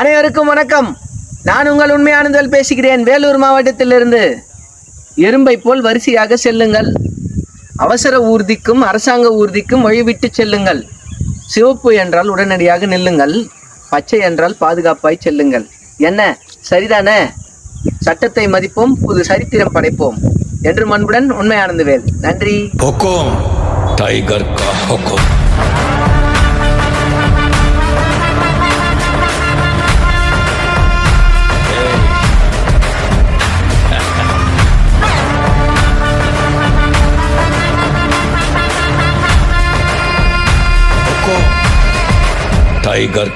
அனைவருக்கும் வணக்கம். நான் உங்கள் உண்மையானந்தல் பேசுகிறேன். வேலூர் மாவட்டத்திலிருந்து. எறும்பை போல் வரிசையாக செல்லுங்கள். அவசர ஊர்திக்கும் அரசாங்க ஊர்திக்கும் வழிவிட்டு செல்லுங்கள். சிவப்பு என்றால் உடனடியாக நில்லுங்கள். பச்சை என்றால் பாதுகாப்பாய் செல்லுங்கள். என்ன சரிதானே? சட்டத்தை மதிப்போம், புது சரித்திரம் படைப்போம் என்று அன்புடன் உண்மையானந்தவேல். நன்றி. டைகர் கா ஹுக்கும். टाइगर